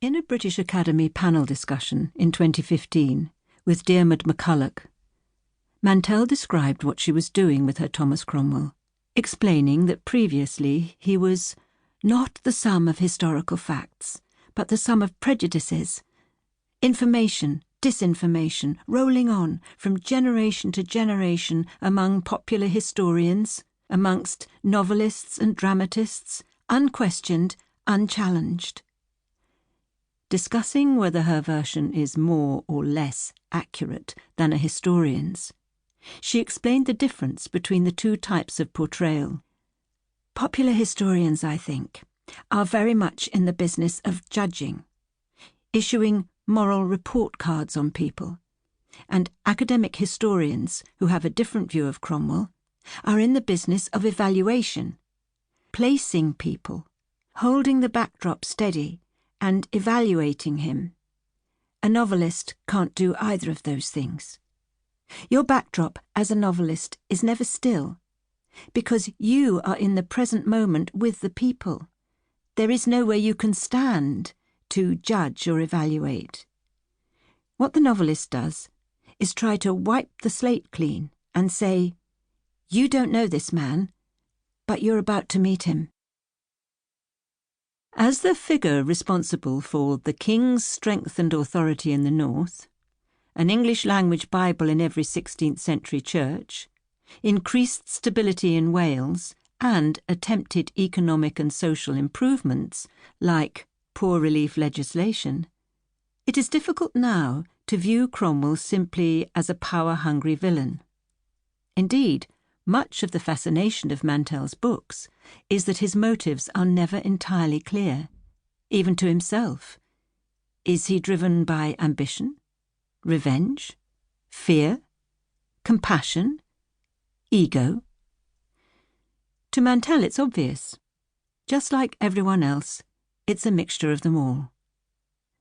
In a British Academy panel discussion in 2015 with Diarmaid MacCulloch, Mantell described what she was doing with her Thomas Cromwell, explaining that previously he was not the sum of historical facts, but the sum of prejudices, information, disinformation, rolling on from generation to generation among popular historians, amongst novelists and dramatists, unquestioned, unchallenged. Discussing whether her version is more or less accurate than a historian's, she explained the difference between the two types of portrayal. Popular historians, I think, are very much in the business of judging, issuing moral report cards on people, and academic historians who have a different view of Cromwell are in the business of evaluation, placing people, holding the backdrop steady and evaluating him. A novelist can't do either of those things. Your backdrop as a novelist is never still, because you are in the present moment with the people. There is nowhere you can stand to judge or evaluate. What the novelist does is try to wipe the slate clean and say, "You don't know this man, but you're about to meet him." As the figure responsible for the king's strength and authority in the north, an English-language Bible in every 16th century church, increased stability in Wales, and attempted economic and social improvements, like poor relief legislation, it is difficult now to view Cromwell simply as a power-hungry villain. Indeed, much of the fascination of Mantell's books is that his motives are never entirely clear, even to himself. Is he driven by ambition, revenge, fear, compassion, ego? To Mantell it's obvious. Just like everyone else, it's a mixture of them all.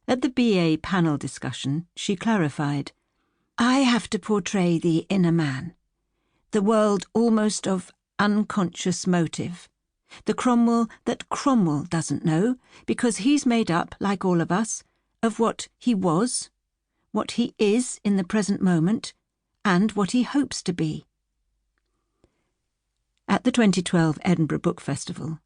At the BA panel discussion, she clarified, "I have to portray the inner man, the world almost of unconscious motive, the Cromwell that Cromwell doesn't know, because he's made up, like all of us, of what he was, what he is in the present moment, and what he hopes to be." At the 2012 Edinburgh Book Festival,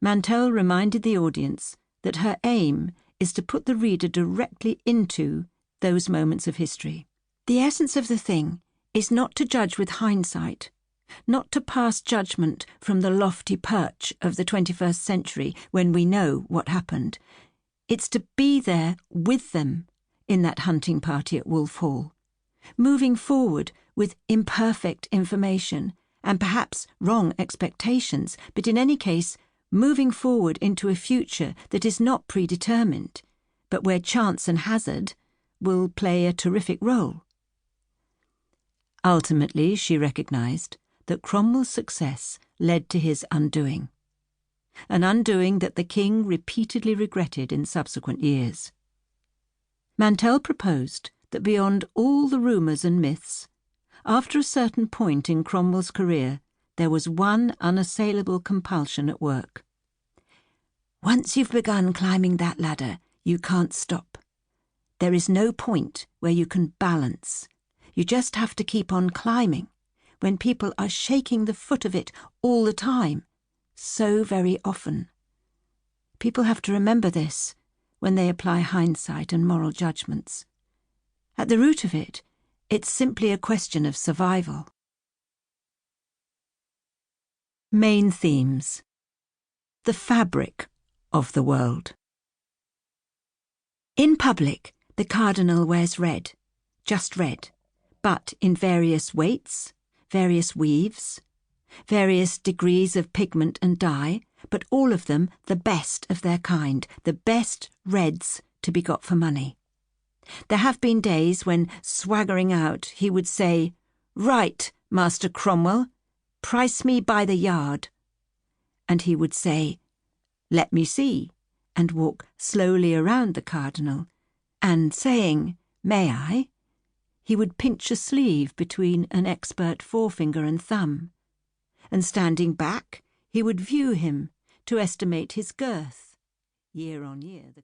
Mantell reminded the audience that her aim is to put the reader directly into those moments of history. The essence of the thing is not to judge with hindsight, not to pass judgment from the lofty perch of the 21st century when we know what happened. It's to be there with them in that hunting party at Wolf Hall, moving forward with imperfect information and perhaps wrong expectations, but in any case, moving forward into a future that is not predetermined, but where chance and hazard will play a terrific role. Ultimately, she recognised that Cromwell's success led to his undoing, an undoing that the king repeatedly regretted in subsequent years. Mantell proposed that beyond all the rumours and myths, after a certain point in Cromwell's career, there was one unassailable compulsion at work. Once you've begun climbing that ladder, you can't stop. There is no point where you can balance. You just have to keep on climbing when people are shaking the foot of it all the time, so very often. People have to remember this when they apply hindsight and moral judgments. At the root of it, it's simply a question of survival. Main themes. The fabric of the world. In public, the cardinal wears red, just red, but in various weights, various weaves, various degrees of pigment and dye, but all of them the best of their kind, the best reds to be got for money. There have been days when, swaggering out, he would say, "Right, Master Cromwell, price me by the yard." And he would say, "Let me see," and walk slowly around the cardinal, and saying, "May I?" he would pinch a sleeve between an expert forefinger and thumb, and standing back, he would view him to estimate his girth. Year on year, the